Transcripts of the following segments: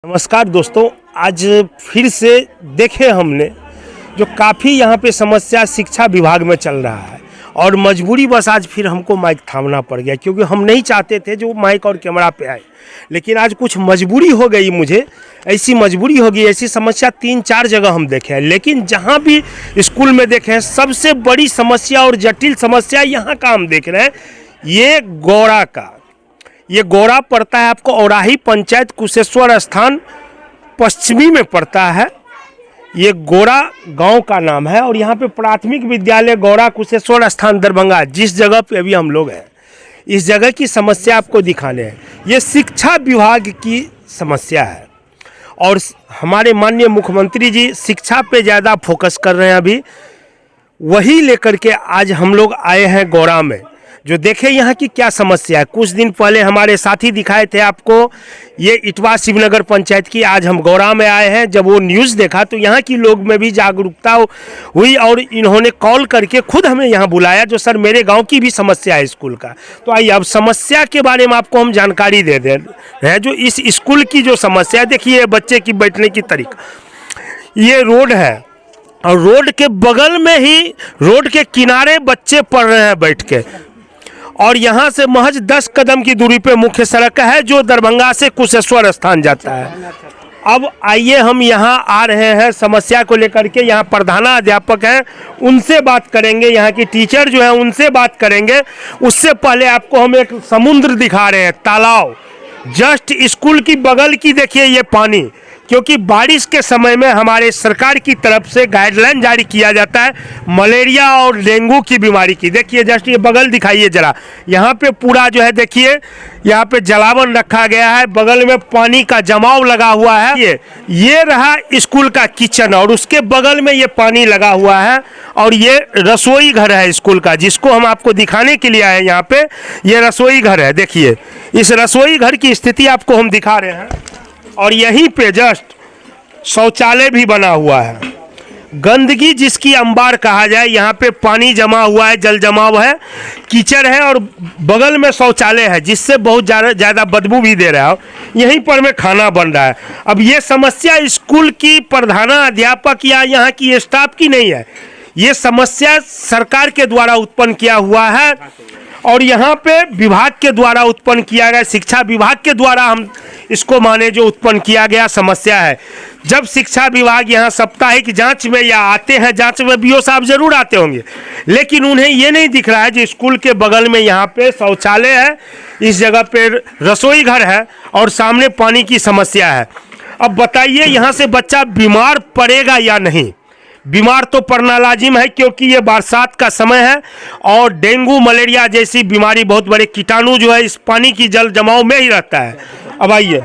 नमस्कार दोस्तों, आज फिर से देखे हमने जो काफ़ी यहाँ पे समस्या शिक्षा विभाग में चल रहा है और मजबूरी बस आज फिर हमको माइक थामना पड़ गया क्योंकि हम नहीं चाहते थे जो माइक और कैमरा पे आए, लेकिन आज कुछ मजबूरी हो गई। मुझे ऐसी मजबूरी हो गई, ऐसी समस्या 3-4 जगह हम देखे हैं, लेकिन जहाँ भी स्कूल में देखे हैं सबसे बड़ी समस्या और जटिल समस्या यहाँ का हम देख रहे हैं। ये गौरा का, ये गौरा पड़ता है आपको औराही पंचायत कुशेश्वर स्थान पश्चिमी में पड़ता है। ये गौरा गांव का नाम है और यहाँ पे प्राथमिक विद्यालय गौरा कुशेश्वर स्थान दरभंगा, जिस जगह पे अभी हम लोग हैं, इस जगह की समस्या आपको दिखाने हैं। ये शिक्षा विभाग की समस्या है और हमारे माननीय मुख्यमंत्री जी शिक्षा पे ज़्यादा फोकस कर रहे हैं। अभी वही लेकर के आज हम लोग आए हैं गौरा में, जो देखें यहाँ की क्या समस्या है। कुछ दिन पहले हमारे साथी दिखाए थे आपको ये इटवा शिवनगर पंचायत की, आज हम गौरा में आए हैं। जब वो न्यूज़ देखा तो यहाँ की लोग में भी जागरूकता हुई और इन्होंने कॉल करके खुद हमें यहाँ बुलाया, जो सर मेरे गांव की भी समस्या है स्कूल का। तो आइए अब समस्या के बारे में आपको हम जानकारी दे दें है। जो इस स्कूल की जो समस्या है, देखिए बच्चे की बैठने की तरीका, ये रोड है और रोड के बगल में ही, रोड के किनारे बच्चे पढ़ रहे हैं बैठ के, और यहाँ से महज 10 कदम की दूरी पे मुख्य सड़क है जो दरभंगा से कुशेश्वर स्थान जाता है। अब आइए हम यहाँ आ रहे हैं समस्या को लेकर के, यहाँ प्रधानाध्यापक हैं उनसे बात करेंगे, यहाँ की टीचर जो है उनसे बात करेंगे। उससे पहले आपको हम एक समुद्र दिखा रहे हैं, तालाब जस्ट स्कूल की बगल की। देखिए ये पानी, क्योंकि बारिश के समय में हमारे सरकार की तरफ से गाइडलाइन जारी किया जाता है मलेरिया और डेंगू की बीमारी की। देखिए जस्ट ये बगल दिखाइए जरा, यहाँ पे पूरा जो है देखिए यहाँ पे जलावन रखा गया है, बगल में पानी का जमाव लगा हुआ है। ये रहा स्कूल का किचन और उसके बगल में ये पानी लगा हुआ है, और ये रसोई घर है स्कूल का, जिसको हम आपको दिखाने के लिए आए। यहाँ पे ये रसोई घर है, देखिए इस रसोई घर की स्थिति आपको हम दिखा रहे हैं। और यहीं पे जस्ट शौचालय भी बना हुआ है। गंदगी जिसकी अंबार कहा जाए, यहाँ पे पानी जमा हुआ है, जल जमाव है, कीचड़ है और बगल में शौचालय है जिससे बहुत ज़्यादा बदबू भी दे रहा है। यहीं पर में खाना बन रहा है। अब ये समस्या स्कूल की प्रधानाध्यापक या यहाँ की स्टाफ की नहीं है, ये समस्या सरकार के द्वारा उत्पन्न किया हुआ है और यहाँ पे विभाग के द्वारा उत्पन्न किया गया, शिक्षा विभाग के द्वारा हम इसको माने जो उत्पन्न किया गया समस्या है। जब शिक्षा विभाग यहाँ साप्ताहिक जांच में या आते हैं, जांच में बीओ साहब जरूर आते होंगे, लेकिन उन्हें ये नहीं दिख रहा है जो स्कूल के बगल में यहाँ पे शौचालय है, इस जगह पे रसोई घर है और सामने पानी की समस्या है। अब बताइए यहाँ से बच्चा बीमार पड़ेगा या नहीं? बीमार तो पड़ना लाजिम है क्योंकि ये बरसात का समय है और डेंगू मलेरिया जैसी बीमारी, बहुत बड़े कीटाणु जो है इस पानी की जल जमाव में ही रहता है। अब आइए,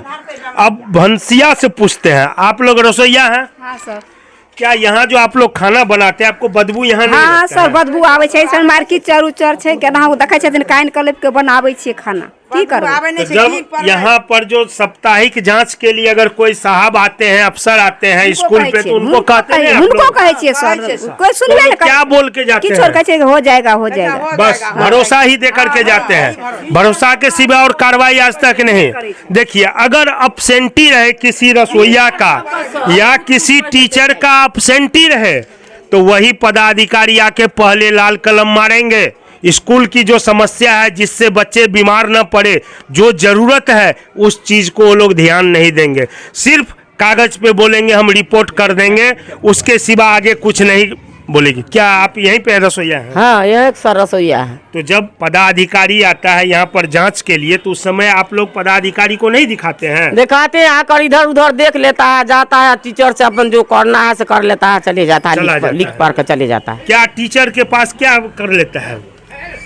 अब भंसिया से पूछते हैं, आप लोग रसोईया हैं? हाँ सर। क्या यहाँ जो आप लोग खाना बनाते हैं आपको बदबू यहाँ नहीं? हाँ सर, बदबू आवे छै, सर मार्केट चार उचर छै, केना हो देखै छथिन काइन क लेब के बनाबै छियै खाना, की करबै? तो जब यहाँ पर जो साप्ताहिक जांच के लिए अगर कोई साहब आते हैं, अफसर आते हैं स्कूल पे, तो उनको कहते हैं, उनको कहै छियै सर, कोई सुनबे नहीं क्या बोल के जाते हैं? किछो कहै छै हो जाएगा हो जाएगा, बस भरोसा ही दे करके जाते हैं, भरोसा के सिवा और कार्रवाई आज तक नहीं। देखिए अगर अब्सेंटी रहे किसी रसोईया का या किसी टीचर का अब्सेंटी रहे तो वही पदाधिकारी आके पहले लाल कलम मारेंगे। स्कूल की जो समस्या है जिससे बच्चे बीमार न पड़े, जो जरूरत है उस चीज को वो लोग ध्यान नहीं देंगे, सिर्फ कागज पे बोलेंगे हम रिपोर्ट कर देंगे, उसके सिवा आगे कुछ नहीं बोलेगी। क्या आप यहीं पे रसोईया हैं? हाँ, यह एक सर रसोईया है। तो जब पदाधिकारी आता है यहाँ पर जांच के लिए तो उस समय आप लोग पदाधिकारी को नहीं दिखाते हैं? दिखाते हैं, आकर इधर उधर देख लेता है, जाता है, टीचर से अपन जो करना है से कर लेता है, चले जाता है, लिख पढ़ कर चले जाता है। क्या टीचर के पास क्या कर लेता है?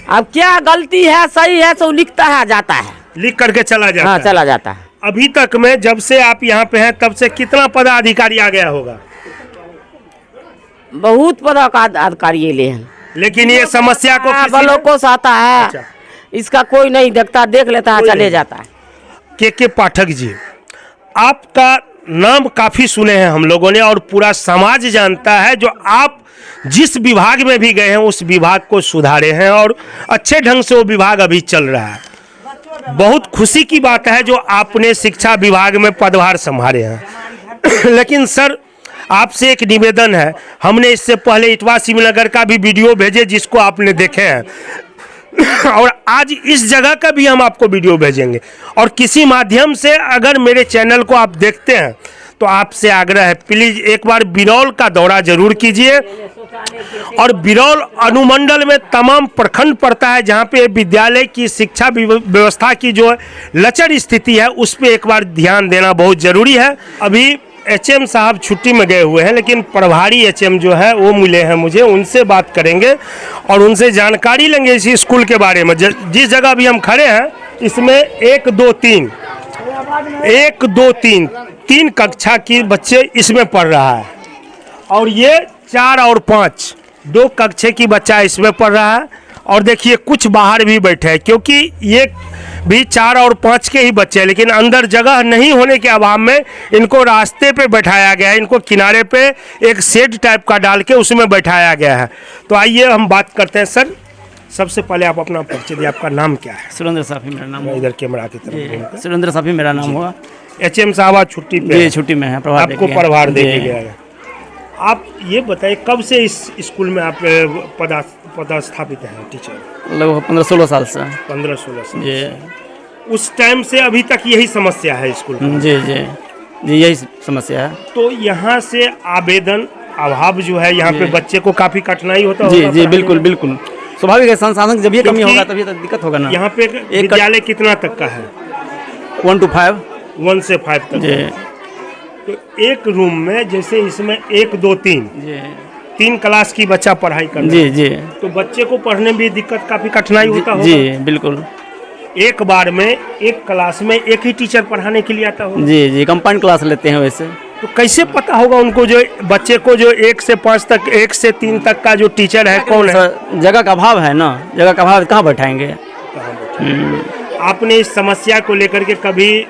अब क्या गलती है सही है तो लिखता है, जाता है, लिख करके चला जाता हाँ, है। चला जाता है। अभी तक में जब से आप यहाँ पे हैं तब से कितना पदाधिकारी आ गया होगा? बहुत पद का अधिकारी ले हैं, लेकिन ये समस्या को ब्लॉकों आता है। अच्छा। इसका कोई नहीं देखता, देख लेता है, चले जाता है। के पाठक जी, आपका नाम काफी सुने हैं हम लोगों ने और पूरा समाज जानता है, जो आप जिस विभाग में भी गए हैं उस विभाग को सुधारे हैं और अच्छे ढंग से वो विभाग अभी चल रहा है। बहुत खुशी की बात है जो आपने शिक्षा विभाग में पदभार संभाले हैं। लेकिन सर आपसे एक निवेदन है, हमने इससे पहले इटवा शिवनगर का भी वीडियो भेजे जिसको आपने देखे हैं और आज इस जगह का भी हम आपको वीडियो भेजेंगे। और किसी माध्यम से अगर मेरे चैनल को आप देखते हैं तो आपसे आग्रह है, प्लीज़ एक बार बिरौल का दौरा जरूर कीजिए। और बिरौल अनुमंडल में तमाम प्रखंड पड़ता है जहाँ पे विद्यालय की शिक्षा व्यवस्था की जो लचर स्थिति है उस पर एक बार ध्यान देना बहुत ज़रूरी है। अभी एचएम साहब छुट्टी में गए हुए हैं, लेकिन प्रभारी एचएम जो है वो मिले हैं मुझे, उनसे बात करेंगे और उनसे जानकारी लेंगे इसी स्कूल के बारे में। जिस जगह अभी हम खड़े हैं इसमें 1 2 3 तीन कक्षा की बच्चे इसमें पढ़ रहा है और ये 4 और 5 2 कक्षा की बच्चा इसमें पढ़ रहा है। और देखिए कुछ बाहर भी बैठे हैं क्योंकि ये भी 4 और 5 के ही बच्चे हैं, लेकिन अंदर जगह नहीं होने के अभाव में इनको रास्ते पे बैठाया गया है। इनको किनारे पे एक शेड टाइप का डाल के उसमें बैठाया गया है। तो आइए हम बात करते हैं। सर सबसे पहले आप अपना परिचय दिए, आपका नाम क्या है? सुरेंद्र साफी मेरा नाम। इधर कैमरा की तरफ। सुरेंद्र साफी मेरा नाम होगा। एचएम साहब आज छुट्टी पे जी छुट्टी में है, प्रभार आपको प्रभार दे गया है। आप ये बताइए कब से इस स्कूल में आप पदस्थापित हैं टीचर? लगभग 15-16 साल से। 15-16 साल जी। उस टाइम से अभी तक यही समस्या है स्कूल में? जी जी जी यही समस्या है। तो यहाँ से आवेदन अभाव जो है यहाँ पे बच्चे को काफ़ी कठिनाई होता है? जी जी बिल्कुल बिल्कुल स्वाभाविक है, संसाधन जब ये कमी होगा तभी तो दिक्कत होगा ना। यहाँ पे विद्यालय कितना तक का है? 1 to 5। 1 से 5 तक। जी। तो एक रूम में जैसे इसमें 1 2 3 जी 3 क्लास की बच्चा पढ़ाई कर रहा जी है, जी तो बच्चे को पढ़ने में भी दिक्कत काफ़ी कठिनाई होता होगा? जी बिल्कुल। एक बार में एक क्लास में एक ही टीचर पढ़ाने के लिए आता होगा? जी जी कंपाउंड क्लास लेते हैं वैसे। तो कैसे पता होगा उनको जो बच्चे को जो 1 से 5 तक 1 से 3 तक का जो टीचर है कौन है? जगह का अभाव है ना, जगह का अभाव कहाँ बैठाएंगे। आपने इस समस्या को लेकर के कभी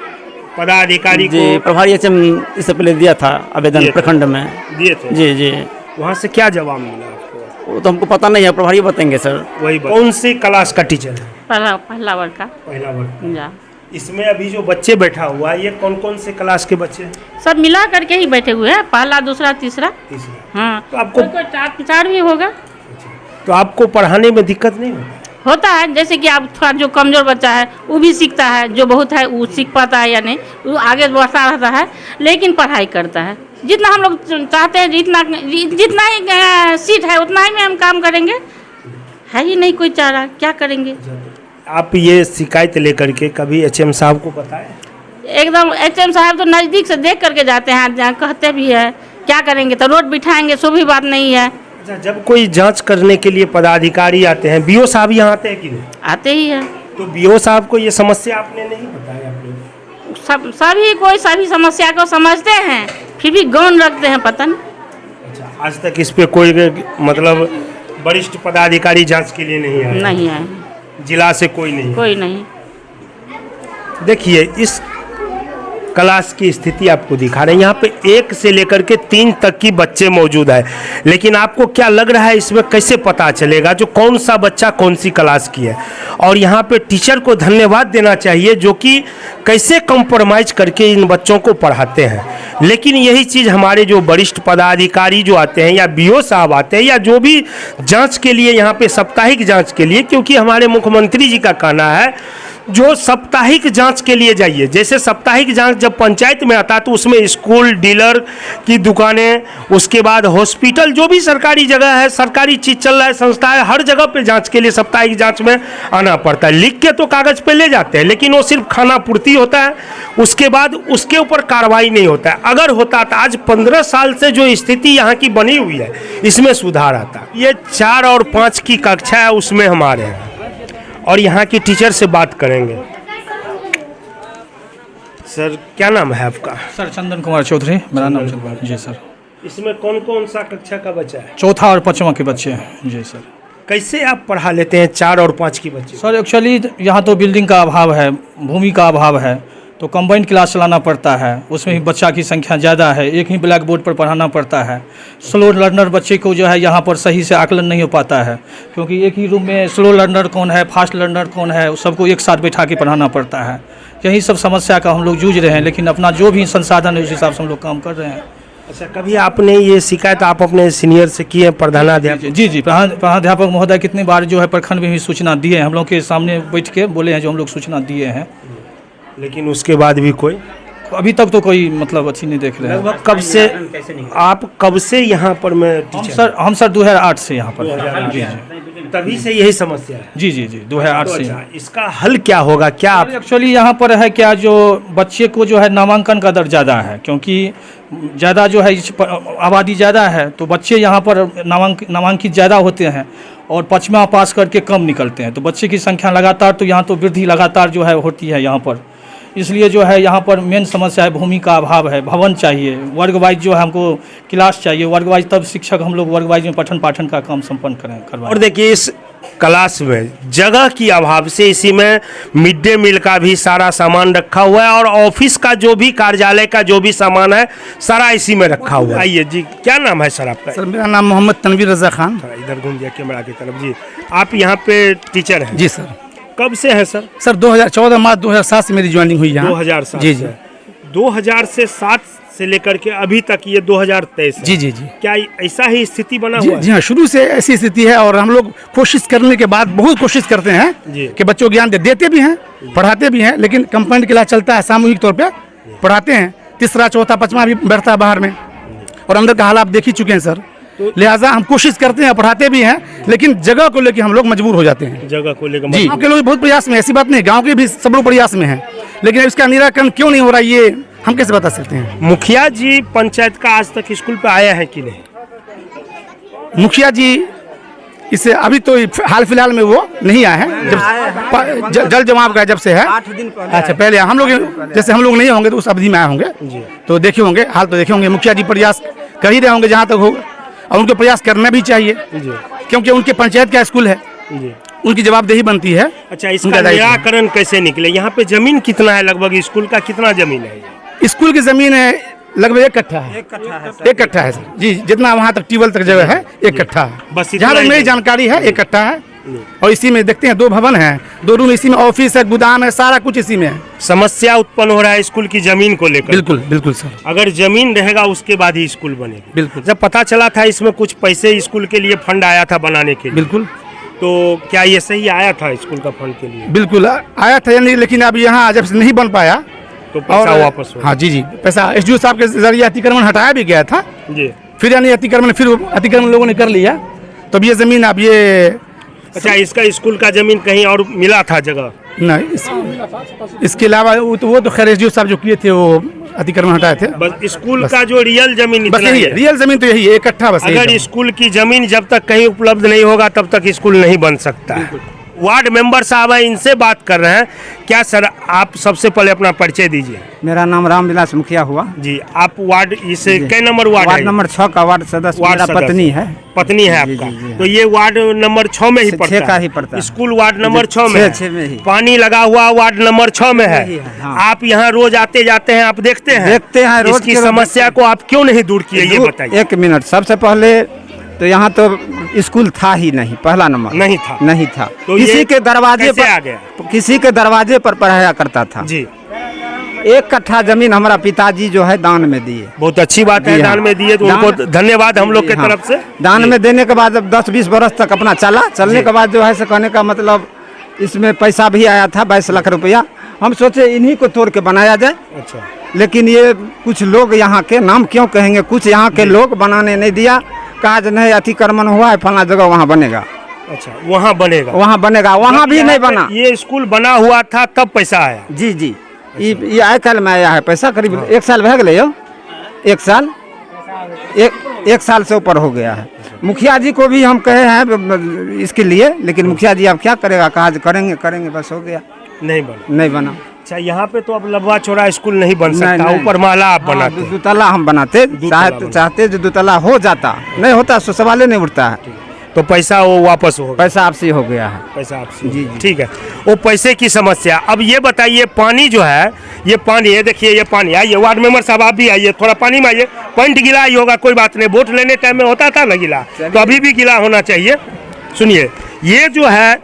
पदाधिकारी जी को? प्रभारी एचएम इससे पहले दिया था आवेदन प्रखंड में। दिए थे? जी जी। वहाँ से क्या जवाब मिला आपको? वो तो हमको पता नहीं है, प्रभारी बताएंगे सर। वही कौन सी क्लास का टीचर है? पहला वर्ग का। पहला वर्ग। जा इसमें अभी जो बच्चे बैठा हुआ है ये कौन कौन से क्लास के बच्चे हैं? सब मिला करके ही बैठे हुए हैं, पहला दूसरा तीसरा। तीसरा। हाँ तो आपको कोई 4 भी होगा। तो आपको पढ़ाने में दिक्कत नहीं होता है, जैसे कि आप थोड़ा जो कमजोर बच्चा है वो भी सीखता है, जो बहुत है वो सीख पाता है या नहीं, वो आगे बढ़ता रहता है, लेकिन पढ़ाई करता है। जितना हम लोग चाहते हैं जितना ही सीट है उतना ही में हम काम करेंगे, है ही नहीं कोई चारा, क्या करेंगे। आप ये शिकायत लेकर के कभी एचएम साहब को बताएं? एकदम एचएम साहब तो नज़दीक से देख करके जाते हैं, कहते भी है क्या करेंगे, तो रोड बिठाएंगे सो भी बात नहीं है। अच्छा, जब कोई जांच करने के लिए पदाधिकारी आते हैं, बीओ साहब यहाँ आते हैं कि नहीं? आते ही है। तो बीओ साहब को ये समस्या आपने नहीं बताया? आपने सभी समस्या को समझते हैं, फिर भी गौन रखते हैं, पता नहीं। अच्छा, आज तक इस पे कोई मतलब वरिष्ठ पदाधिकारी जांच के लिए नहीं आया? नहीं आए, जिला से कोई नहीं? देखिए इस क्लास की स्थिति आपको दिखा रहे हैं, यहाँ पे 1 से लेकर के 3 तक की बच्चे मौजूद है, लेकिन आपको क्या लग रहा है इसमें कैसे पता चलेगा जो कौन सा बच्चा कौन सी क्लास की है? और यहाँ पे टीचर को धन्यवाद देना चाहिए जो कि कैसे कंप्रोमाइज करके इन बच्चों को पढ़ाते हैं। लेकिन यही चीज़ हमारे जो वरिष्ठ पदाधिकारी जो आते हैं या बीओ साहब आते हैं या जो भी जाँच के लिए यहाँ पे साप्ताहिक जाँच के लिए, क्योंकि हमारे मुख्यमंत्री जी का कहना है जो साप्ताहिक जांच के लिए जाइए, जैसे साप्ताहिक जांच जब पंचायत में आता है तो उसमें स्कूल, डीलर की दुकानें, उसके बाद हॉस्पिटल, जो भी सरकारी जगह है, सरकारी चीज़ चल रहा है, संस्था है, हर जगह पे जांच के लिए साप्ताहिक जांच में आना पड़ता है। लिख के तो कागज़ पे ले जाते हैं, लेकिन वो सिर्फ खाना पूर्ति होता है, उसके बाद उसके ऊपर कार्रवाई नहीं होता है। अगर होता तो आज 15 साल से जो स्थिति यहाँ की बनी हुई है इसमें सुधार आता। ये 4 और 5 की कक्षा है उसमें हमारे हैं और यहाँ की टीचर से बात करेंगे। सर क्या नाम है आपका? सर चंदन कुमार चौधरी मेरा नाम चंदन। जी सर। इसमें कौन कौन सा कक्षा का बच्चा है? 4था और 5वां के बच्चे हैं। जी सर। कैसे आप पढ़ा लेते हैं 4 और 5 की बच्चे? सर एक्चुअली यहाँ तो बिल्डिंग का अभाव है, भूमि का अभाव है, तो कंबाइंड क्लास चलाना पड़ता है, उसमें ही बच्चा की संख्या ज़्यादा है, एक ही ब्लैक बोर्ड पर पढ़ाना पड़ता है। स्लो लर्नर बच्चे को जो है यहाँ पर सही से आकलन नहीं हो पाता है, क्योंकि एक ही रूम में स्लो लर्नर कौन है, फास्ट लर्नर कौन है, सबको एक साथ बैठा के पढ़ाना पड़ता है। यही सब समस्या का हम लोग जूझ रहे हैं, लेकिन अपना जो भी संसाधन है उस हिसाब से हम लोग काम कर रहे हैं। अच्छा, कभी आपने ये शिकायत आप अपने सीनियर से की है, प्रधानाध्यापक? जी, प्रधानाध्यापक महोदय कितनी बार जो है प्रखंड में भी सूचना दिए हैं, हम लोग के सामने बैठ के बोले हैं, जो हम लोग सूचना दिए हैं, लेकिन उसके बाद भी कोई अभी तक तो कोई मतलब अच्छी नहीं देख रहे हैं। लगभग कब से आप कब से यहाँ पर मैं टीचर? हम सर 2008 से यहाँ पर। जी, तभी से यही समस्या है? जी, 2008 से। अच्छा, इसका हल क्या होगा? क्या आप एक्चुअली यहाँ पर है क्या, जो बच्चे को जो है नामांकन का दर ज़्यादा है, क्योंकि ज़्यादा जो है आबादी ज़्यादा है, तो बच्चे यहाँ पर नामांकित ज़्यादा होते हैं और पचमा पास करके कम निकलते हैं, तो बच्चे की संख्या लगातार, तो यहाँ तो वृद्धि लगातार जो है होती है यहाँ पर। इसलिए जो है यहाँ पर मेन समस्या है भूमि का अभाव है, भवन चाहिए, वर्ग वाइज जो है हमको क्लास चाहिए, वर्ग वाइज, तब शिक्षक हम लोग वर्ग वाइज में पठन पाठन का काम संपन्न करवाएं। और देखिए, इस क्लास में जगह की अभाव से इसी में मिड डे मील का भी सारा सामान रखा हुआ है और ऑफिस का जो भी कार्यालय का जो भी सामान है सारा इसी में रखा हुआ है। आइए जी, क्या नाम है सर आपका? सर मेरा नाम मोहम्मद तनवीर रजा खान। इधर घूम जाइए कैमरा की तरफ। जी, आप यहाँ पे टीचर हैं? जी सर। कब से है सर? सर 2014 मार्च 2007 से मेरी ज्वाइनिंग हुई यहाँ। 2007 जी जी। 2007 से लेकर के अभी तक ये 2023 है। जी जी जी। क्या ऐसा ही स्थिति बना जी हुआ है? जी हाँ, शुरू से ऐसी स्थिति है और हम लोग कोशिश करने के बाद बहुत कोशिश करते हैं जी। कि बच्चों को ज्ञान देते भी हैं, पढ़ाते भी हैं, लेकिन कंपाउंड क्लास चलता है, सामूहिक तौर पे पढ़ाते हैं, तीसरा चौथा पाँचवा भी बैठता है बाहर में, और अंदर का हाल आप देख ही चुके हैं सर। लिहाजा हम कोशिश करते हैं, पढ़ाते भी हैं, लेकिन जगह को लेकर हम लोग मजबूर हो जाते हैं। जगह को लेकर जी, गाँव के लोग बहुत प्रयास में, ऐसी बात नहीं, गाँव के भी सब लोग प्रयास में हैं, लेकिन इसका निराकरण क्यों नहीं हो रहा ये हम कैसे बता सकते हैं? मुखिया जी पंचायत का आज तक स्कूल पे आया है कि नहीं? मुखिया जी इसे अभी तो हाल फिलहाल में वो नहीं आए हैं, जब जल जमाव का जब से है 8 दिन पहले। अच्छा, पहले हम लोग जैसे हम लोग नहीं होंगे तो उस अवधि में आए होंगे, तो देखे होंगे, हाल तो देखे होंगे। मुखिया जी प्रयास कर ही रहे होंगे जहाँ तक होगा, और उनको प्रयास करना भी चाहिए, क्योंकि उनके पंचायत का स्कूल है, उनकी जवाबदेही बनती है। अच्छा, इसका निराकरण कैसे निकले? यहाँ पे जमीन कितना है लगभग? स्कूल का कितना जमीन है? स्कूल की जमीन है लगभग 1 कट्ठा है। 1 कट्ठा है सर जी, जितना वहाँ तक ट्यूबवेल तक जगह है 1 कट्ठा है, बस जहाँ तक मेरी जानकारी है 1 कट्ठा है। और इसी में देखते हैं 2 भवन हैं, 2 रूम, इसी में ऑफिस है, गोदाम है, सारा कुछ इसी में है। समस्या उत्पन्न हो रहा है स्कूल की जमीन को लेकर? बिल्कुल बिल्कुल सर। अगर जमीन रहेगा उसके बाद ही स्कूल बनेगा। बिल्कुल। जब पता चला था इसमें कुछ पैसे स्कूल के लिए फंड आया था बनाने के लिए, बिल्कुल, तो क्या ये सही आया था स्कूल का फंड के लिए? बिल्कुल आया था, यानी, लेकिन अब यहाँ जब से नहीं बन पाया तो पैसा वापस हो? हाँ जी जी, पैसा SDO साहब के जरिए अतिक्रमण हटाया भी गया था जी, फिर यानी अतिक्रमण लोगों ने कर लिया, तब ये जमीन अब ये। अच्छा, इसका स्कूल का जमीन कहीं और मिला था जगह? नहीं, इसके अलावा वो तो खैर SDO साहब जो किए थे वो अतिक्रमण हटाए थे। बस स्कूल का जो रियल जमीन बस यही है, रियल जमीन तो यही है, 1 कट्ठा बस। अगर स्कूल की जमीन जब तक कहीं उपलब्ध नहीं होगा तब तक स्कूल नहीं बन सकता है। वार्ड मेंबर साहब हैं, इनसे बात कर रहे हैं। क्या सर, आप सबसे पहले अपना परिचय दीजिए। मेरा नाम रामविलास मुखिया हुआ जी, आप वार्ड इस कै नंबर वार्ड वार्ड नंबर 6 का वार्ड सदस्य, मेरा पत्नी है। पत्नी है आपका? जी। तो ये वार्ड नंबर 6 में ही पड़ता है? 6 का ही पड़ता है। स्कूल वार्ड नंबर 6 में है। 6 में ही। पानी लगा हुआ वार्ड नंबर 6 में है। हाँ। आप यहाँ रोज आते जाते हैं, आप देखते हैं? देखते हैं रोज। इसकी समस्या को आप क्यों नहीं दूर किए, ये बताइए। 1 मिनट, सबसे पहले तो यहाँ तो स्कूल था ही नहीं, पहला नंबर नहीं था। नहीं था, तो किसी के दरवाजे पर आ गया? किसी के दरवाजे पर पढ़ाया करता था जी। 1 कट्ठा जमीन हमारा पिताजी जो है दान में दिए। बहुत अच्छी बात है, जी हाँ। दान में दिए तो उनको धन्यवाद हम लोग के तरफ से। दान में देने के बाद जब 10-20 बरस तक अपना चलने के बाद जो है, कहने का मतलब इसमें पैसा भी आया था 22 लाख रुपया। हम सोचे इन्हीं को तोड़ के बनाया जाए। अच्छा। लेकिन ये कुछ लोग यहाँ के, नाम क्यों कहेंगे, कुछ यहाँ के लोग बनाने नहीं दिया, कहा जो नहीं अतिक्रमण हुआ है, फला जगह वहाँ बनेगा। अच्छा, वहाँ बनेगा? वहाँ बनेगा, वहाँ भी नहीं बना। ये स्कूल बना हुआ था तब पैसा आया? जी जी, ये आए कल में आया है पैसा, करीब 1 साल भग गए यो, 1 साल, एक साल से ऊपर हो गया है। मुखिया जी को भी हम कहे हैं इसके लिए, लेकिन मुखिया जी अब क्या करेगा, कहा करेंगे बस हो गया, नहीं बना। अच्छा, यहाँ पे तो अब लंबा चौड़ा स्कूल नहीं बन सकता, ऊपर महला आप बनाते? 2 तल्ला हम बनाते, चाहते जो 2 तल्ला हो जाता, नहीं होता तो सवाल नहीं उठता है। तो पैसा वो वापस होगा, पैसा आपसी हो गया है। पैसा आपसे। जी, जी। ठीक है, वो पैसे की समस्या। अब ये बताइए पानी जो है, ये पानी है, देखिए ये पानी, आइए वार्ड मेंबर साहब आप भी आइए, थोड़ा पानी में आइए। पॉइंट गिला ही होगा, कोई बात नहीं, वोट लेने टाइम में होता था ना गिला, तो अभी भी गिला होना चाहिए। सुनिए, ये जो है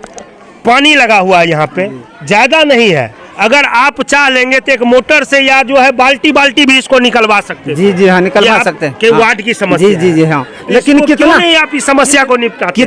पानी लगा हुआ है यहाँ पे, ज़्यादा नहीं है, अगर आप चाह लेंगे तो एक मोटर से या जो है बाल्टी भी इसको निकलवा सकते हैं। जी जी हाँ, ये निकलवा आप सकते हैं। के हाँ। वार्ड की समस्या जी जी जी हाँ, लेकिन इसको क्यों कितना नहीं आप इस समस्या को निपटाते?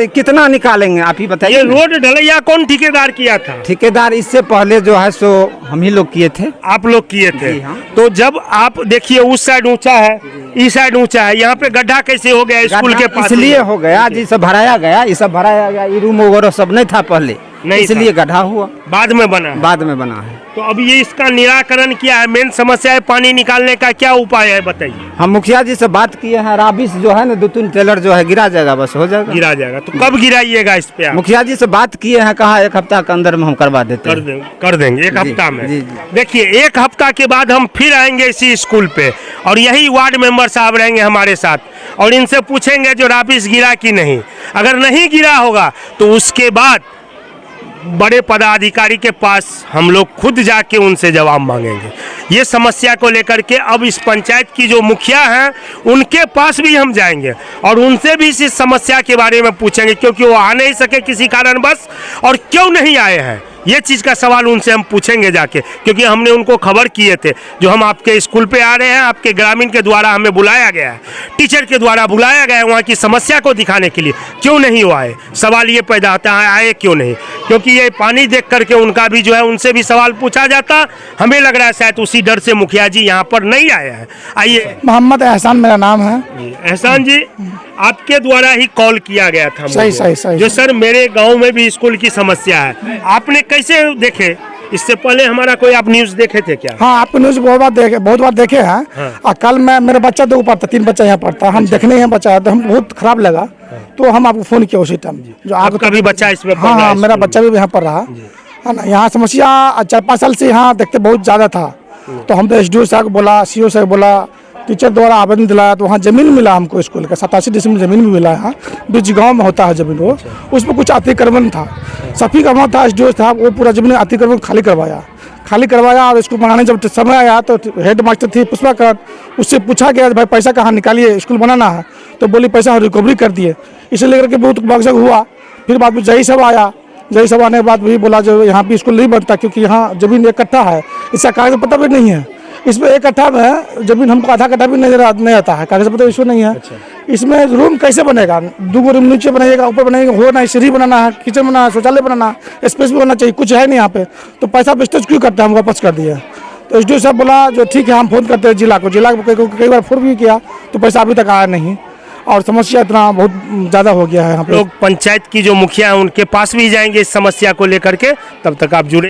कितना निकालेंगे आप ही ये बताइए। रोड ढलैया कौन ठेकेदार किया था? ठेकेदार इससे पहले जो है सो हम ही लोग किए थे। आप लोग किए थे। जी हाँ। तो जब आप देखिए उस साइड ऊंचा है, इस साइड ऊंचा है, यहाँ पे गड्ढा कैसे हो गया स्कूल के पास? इसलिए हो गया जी, सब भराया गया, ये सब भराया गया, ये रूम वगैरह सब नहीं था पहले, नहीं इसलिए था। गड्ढा हुआ, बाद में बना है। बाद में बना है। तो अब ये इसका निराकरण क्या है? मेन समस्या है पानी निकालने का क्या उपाय है बताइए। हम मुखिया जी से बात किए हैं, राबिस जो है ना 2-3 टेलर जो है गिरा जाएगा, बस हो जाएगा। गिरा जाएगा तो कब गिराइएगा इस पे आप? मुखिया जी से बात किए हैं, कहा 1 हफ्ता के अंदर में हम करवा देते कर हैं। देंगे, कर देंगे 1 जी, हफ्ता में। जी, जी। देखिए 1 हफ्ता के बाद हम फिर आएंगे इसी स्कूल पे और यही वार्ड मेंबर साहब रहेंगे हमारे साथ और इनसे पूछेंगे जो राबिस गिरा कि नहीं। अगर नहीं गिरा होगा तो उसके बाद बड़े पदाधिकारी के पास हम लोग खुद जाके उनसे जवाब मांगेंगे। ये समस्या को लेकर के अब इस पंचायत की जो मुखिया हैं उनके पास भी हम जाएंगे और उनसे भी इस समस्या के बारे में पूछेंगे, क्योंकि वो आ नहीं सके किसी कारणवश और क्यों नहीं आए हैं, ये चीज़ का सवाल उनसे हम पूछेंगे जाके, क्योंकि हमने उनको खबर किए थे जो हम आपके स्कूल पे आ रहे हैं, आपके ग्रामीण के द्वारा हमें बुलाया गया है, टीचर के द्वारा बुलाया गया है वहाँ की समस्या को दिखाने के लिए। क्यों नहीं वो आए? सवाल ये पैदा होता है आए क्यों नहीं, क्योंकि ये पानी देख करके उनका भी जो है उनसे भी सवाल पूछा जाता। हमें लग रहा है शायद उसी डर से मुखिया जी यहाँ पर नहीं आए हैं। आइए, मोहम्मद एहसान मेरा नाम है। एहसान जी, आपके द्वारा ही कॉल किया गया था सही, मुझे, सही, सही। जो सर मेरे गांव में भी स्कूल की समस्या है। आपने कैसे देखे? इससे पहले हमारा कोई आप न्यूज़ देखे थे क्या? हाँ, आपके न्यूज़ बहुत बार देखे हैं। हाँ। और कल मैं मेरा बच्चा 2 पढ़ता, 3 बच्चा यहाँ पढ़ता, हम देखने यहाँ बच्चा है तो हम बहुत खराब लगा, तो हम आपको फ़ोन किया उसी टाइम जो आपका भी बच्चा इसमें पढ़ हाँ रहा हाँ, है मेरा स्कूल बच्चा भी यहाँ पढ़ रहा है ना। यहाँ समस्या 4-5 साल से यहाँ देखते बहुत ज़्यादा था, तो हम तो SDO साहब को बोला, CO साहब बोला, टीचर द्वारा आवेदन दिलाया, तो वहाँ ज़मीन मिला हमको स्कूल का 87 डिसमिल ज़मीन भी मिला है, बीच गांव में होता है ज़मीन, वो उसमें कुछ अतिक्रमण था, सफी का वहाँ था, SDO था, वो पूरा ज़मीन अतिक्रमण खाली करवाया और स्कूल बनाने जब समय आया तो हेड मास्टर थी पुष्पा कर, उससे पूछा गया भाई पैसा कहाँ निकालिए, स्कूल बनाना है, तो बोली पैसा रिकवरी कर दिए। इसे लेकर के बहुत बगसग हुआ। फिर बाद में जय सब आया, जय सब आने के बाद भी बोला जो यहाँ पे स्कूल नहीं बनता क्योंकि यहाँ ज़मीन 1 कट्ठा है, इसका कागज पता भी नहीं है। इसमें 1 कट्ठा में ज़मीन हमको आधा कट्ठा भी नहीं आता है, कागज पता इशू नहीं है। इसमें रूम कैसे बनेगा? 2 रूम नीचे बनाइएगा, ऊपर बनाएंगे, हो ना सीढ़ी बनाना है, किचन बनाना है, शौचालय बनाना है, स्पेस भी होना चाहिए, कुछ है नहीं यहाँ पे, तो पैसा वेस्टेज क्यों करते हैं? हम वापस कर दिए। तो SDO साहब बोला जो ठीक है हम फ़ोन करते हैं जिला को कई बार फ़ोन भी किया तो पैसा अभी तक आया नहीं और समस्या इतना बहुत ज़्यादा हो गया है। हम लोग पंचायत की जो मुखिया है उनके पास भी जाएंगे इस समस्या को लेकर के। तब तक आप जुड़े